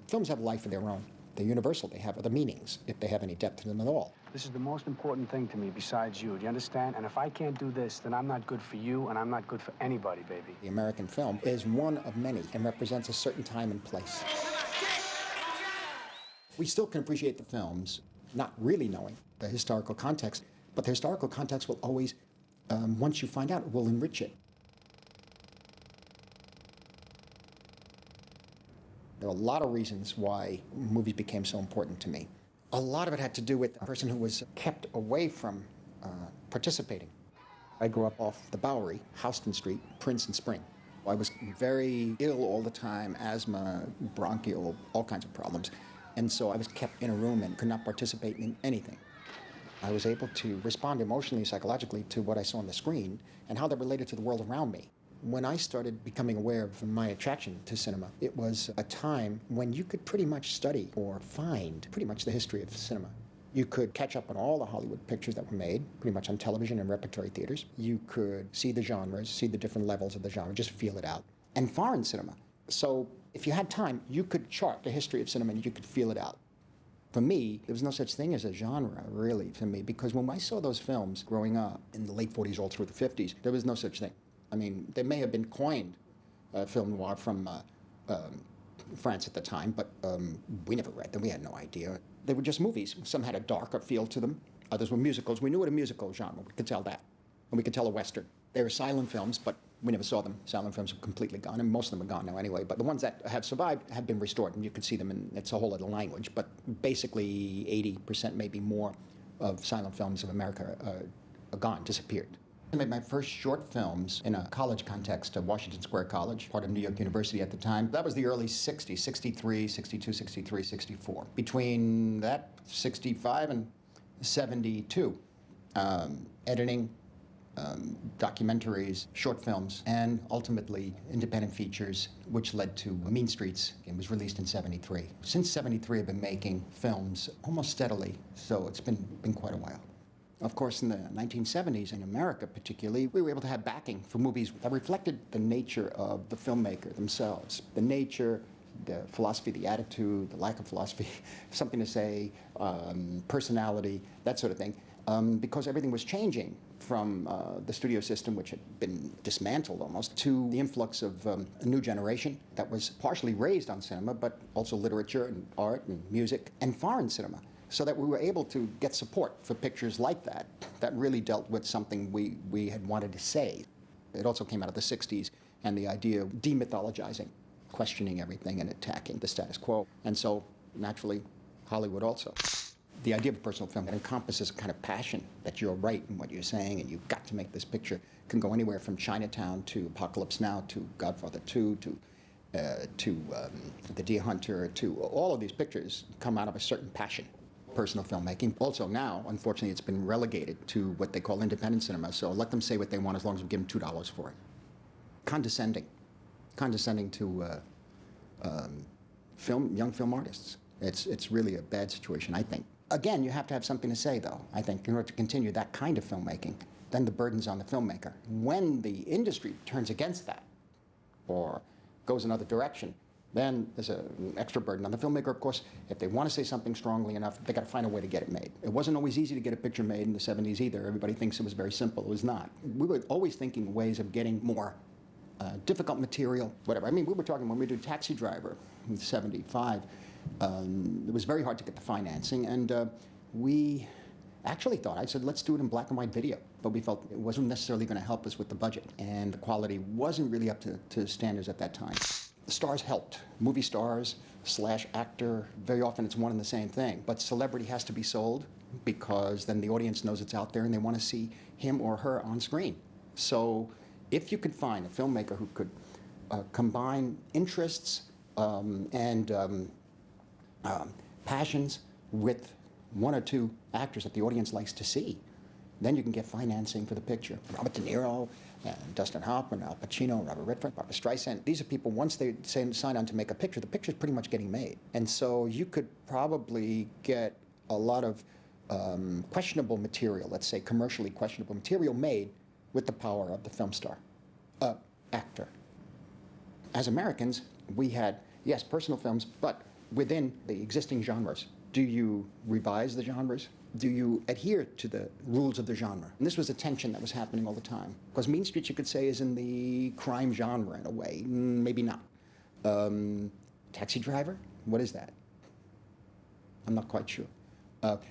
Films have life of their own. They're universal. They have other meanings, if they have any depth to them at all. This is the most important thing to me besides you. Do you understand? And if I can't do this, then I'm not good for you, and I'm not good for anybody, baby. The American film is one of many and represents a certain time and place. We still can appreciate the films, not really knowing the historical context, but the historical context will always, once you find out, will enrich it. There are a lot of reasons why movies became so important to me. A lot of it had to do with a person who was kept away from participating. I grew up off the Bowery, Houston Street, Prince and Spring. I was very ill all the time, asthma, bronchial, all kinds of problems. And so I was kept in a room and could not participate in anything. I was able to respond emotionally, psychologically to what I saw on the screen and how that related to the world around me. When I started becoming aware of my attraction to cinema, it was a time when you could pretty much study or find pretty much the history of cinema. You could catch up on all the Hollywood pictures that were made, pretty much on television and repertory theaters. You could see the genres, see the different levels of the genre, just feel it out. And foreign cinema. So if you had time, you could chart the history of cinema and you could feel it out. For me, there was no such thing as a genre, really, for me, because when I saw those films growing up in the late 40s all through the 50s, there was no such thing. I mean, they may have been coined film noir from France at the time, but we never read them. We had no idea. They were just movies. Some had a darker feel to them. Others were musicals. We knew what a musical genre. We could tell that. And we could tell a Western. They were silent films, but we never saw them. Silent films are completely gone, and most of them are gone now anyway. But the ones that have survived have been restored, and you can see them, and it's a whole other language. But basically 80%, maybe more, of silent films of America are gone, disappeared. I made my first short films in a college context at Washington Square College, part of New York University at the time. That was the early 60s, 63, 62, 63, 64. Between that, 65 and 72, editing, documentaries, short films, and ultimately independent features, which led to Mean Streets. It was released in 73. Since 73, I've been making films almost steadily, so it's been quite a while. Of course, in the 1970s, in America particularly, we were able to have backing for movies that reflected the nature of the filmmaker themselves. The nature, the philosophy, the attitude, the lack of philosophy, something to say, personality, that sort of thing. Because everything was changing from the studio system, which had been dismantled almost, to the influx of a new generation that was partially raised on cinema, but also literature and art and music and foreign cinema. So that we were able to get support for pictures like that really dealt with something we had wanted to say. It also came out of the 60s, and the idea of demythologizing, questioning everything and attacking the status quo. And so, naturally, Hollywood also. The idea of a personal film that encompasses a kind of passion that you're right in what you're saying and you've got to make this picture can go anywhere from Chinatown to Apocalypse Now to Godfather 2 to The Deer Hunter to all of these pictures come out of a certain passion. Personal filmmaking. Also now, unfortunately, it's been relegated to what they call independent cinema, so let them say what they want as long as we give them $2 for it. Condescending to young film artists. It's really a bad situation, I think. Again, you have to have something to say, though, I think, in order to continue that kind of filmmaking. Then the burden's on the filmmaker. When the industry turns against that or goes another direction, then there's an extra burden on the filmmaker. Of course, if they want to say something strongly enough, they got to find a way to get it made. It wasn't always easy to get a picture made in the 70s either. Everybody thinks it was very simple. It was not. We were always thinking ways of getting more difficult material, whatever. I mean, we were talking when we did Taxi Driver in 75, it was very hard to get the financing, and we actually thought, I said, let's do it in black and white video. But we felt it wasn't necessarily going to help us with the budget, and the quality wasn't really up to standards at that time. The stars helped. Movie stars / actor, very often it's one and the same thing. But celebrity has to be sold because then the audience knows it's out there and they want to see him or her on screen. So if you could find a filmmaker who could combine interests and passions with one or two actors that the audience likes to see, then you can get financing for the picture. Robert De Niro, Dustin Hoffman, Al Pacino, Robert Redford, Barbra Streisand. These are people, once they sign on to make a picture, the picture's pretty much getting made. And so you could probably get a lot of questionable material, let's say commercially questionable material, made with the power of the film star, actor. As Americans, we had, yes, personal films, but within the existing genres? Do you revise the genres? Do you adhere to the rules of the genre? And this was a tension that was happening all the time. Because Mean Streets, you could say, is in the crime genre in a way. Maybe not. Taxi Driver? What is that? I'm not quite sure.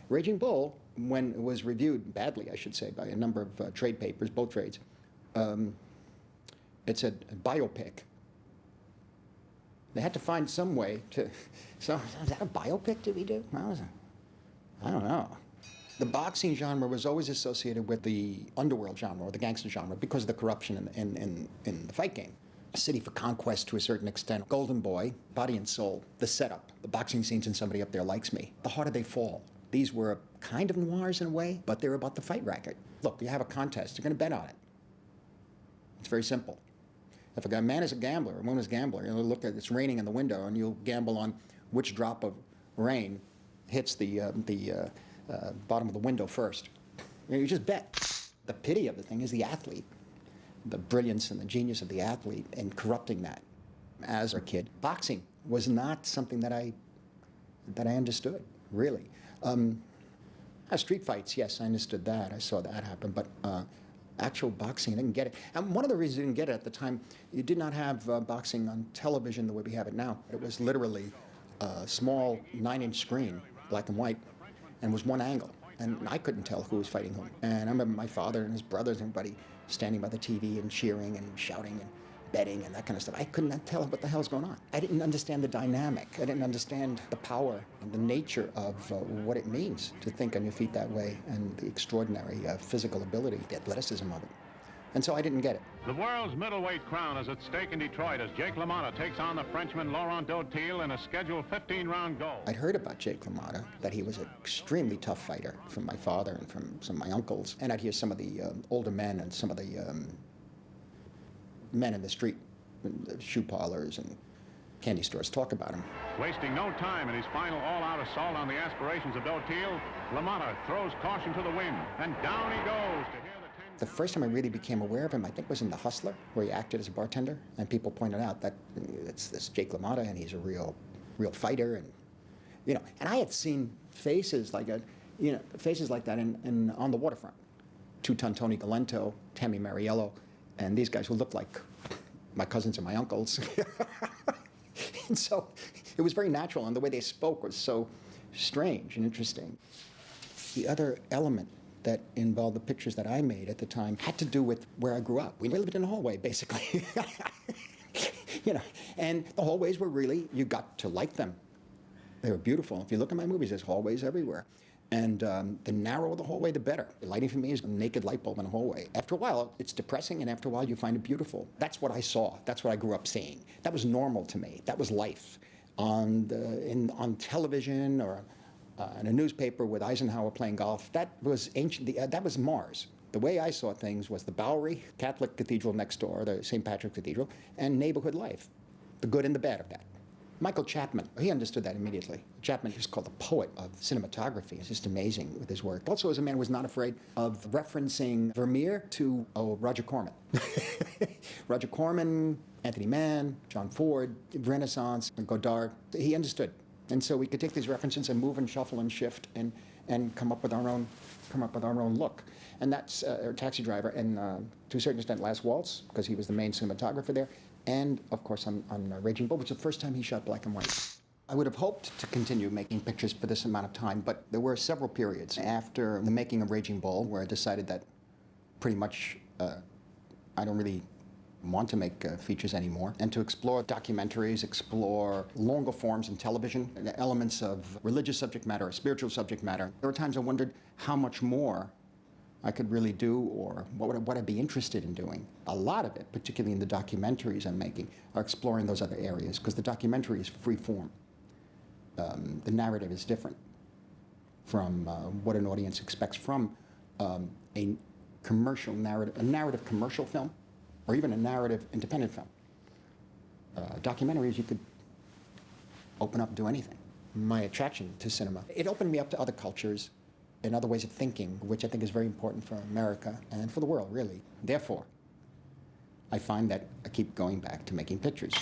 Raging Bull, when it was reviewed, badly I should say, by a number of trade papers, both trades, it's a biopic. They had to find some way to, so is that a biopic did we do? I don't know. The boxing genre was always associated with the underworld genre or the gangster genre because of the corruption in the fight game. A City for Conquest to a certain extent. Golden Boy, Body and Soul, the setup, the boxing scenes and Somebody Up There Likes Me. The Harder They Fall. These were kind of noirs in a way, but they were about the fight racket. Look, you have a contest, you're going to bet on it. It's very simple. If a man is a gambler, a woman is a gambler, you'll look at it's raining in the window and you'll gamble on which drop of rain hits the bottom of the window first. You just bet. The pity of the thing is the athlete, the brilliance and the genius of the athlete in corrupting that. As a kid, boxing was not something that I understood, really. Street fights, yes, I understood that. I saw that happen, but actual boxing, I didn't get it. And one of the reasons I didn't get it at the time, you did not have boxing on television the way we have it now. It was literally a small 9-inch screen, black and white, and was one angle. And I couldn't tell who was fighting whom. And I remember my father and his brothers and everybody standing by the TV and cheering and shouting and betting and that kind of stuff. I couldn't tell what the hell's going on. I didn't understand the dynamic. I didn't understand the power and the nature of what it means to think on your feet that way and the extraordinary physical ability, the athleticism of it. And so I didn't get it. The world's middleweight crown is at stake in Detroit as Jake LaMotta takes on the Frenchman Laurent Dautil in a scheduled 15-round go. I'd heard about Jake LaMotta, that he was an extremely tough fighter from my father and from some of my uncles. And I'd hear some of the older men and some of the men in the street, shoe parlors and candy stores talk about him. Wasting no time in his final all-out assault on the aspirations of Dautil, LaMotta throws caution to the wind, and down he goes to hear the 10... The first time I really became aware of him, I think, was in The Hustler, where he acted as a bartender, and people pointed out that it's this Jake LaMotta, and he's a real fighter, and and I had seen faces like that in On the Waterfront. Two-Ton Tony Galento, Tammy Mariello, and these guys who looked like my cousins and my uncles. And so it was very natural, and the way they spoke was so strange and interesting. The other element that involved the pictures that I made at the time had to do with where I grew up. We lived in a hallway, basically. And the hallways were really, you got to like them. They were beautiful. If you look at my movies, there's hallways everywhere. And the narrower the hallway, the better. The lighting for me is a naked light bulb in a hallway. After a while, it's depressing, and after a while, you find it beautiful. That's what I saw. That's what I grew up seeing. That was normal to me. That was life. On television or in a newspaper with Eisenhower playing golf, that was ancient. That was Mars. The way I saw things was the Bowery, Catholic Cathedral next door, the St. Patrick's Cathedral, and neighborhood life, the good and the bad of that. Michael Chapman, he understood that immediately. Chapman, he was called the poet of cinematography. It's just amazing with his work. Also, as a man who was not afraid of referencing Vermeer to Roger Corman. Roger Corman, Anthony Mann, John Ford, Renaissance, and Godard. He understood. And so we could take these references and move and shuffle and shift and come up with our own look. And that's Taxi Driver and to a certain extent Last Waltz, because he was the main cinematographer there. And, of course, on Raging Bull, which was the first time he shot black and white. I would have hoped to continue making pictures for this amount of time, but there were several periods after the making of Raging Bull where I decided that pretty much I don't really want to make features anymore, and to explore documentaries, explore longer forms in television, the elements of religious subject matter or spiritual subject matter. There were times I wondered how much more I could really do, or what I'd be interested in doing. A lot of it, particularly in the documentaries I'm making, are exploring those other areas, because the documentary is free form. The narrative is different from what an audience expects from a commercial narrative, a narrative commercial film, or even a narrative independent film. Documentaries, you could open up and do anything. My attraction to cinema, it opened me up to other cultures and other ways of thinking, which I think is very important for America and for the world, really. Therefore, I find that I keep going back to making pictures.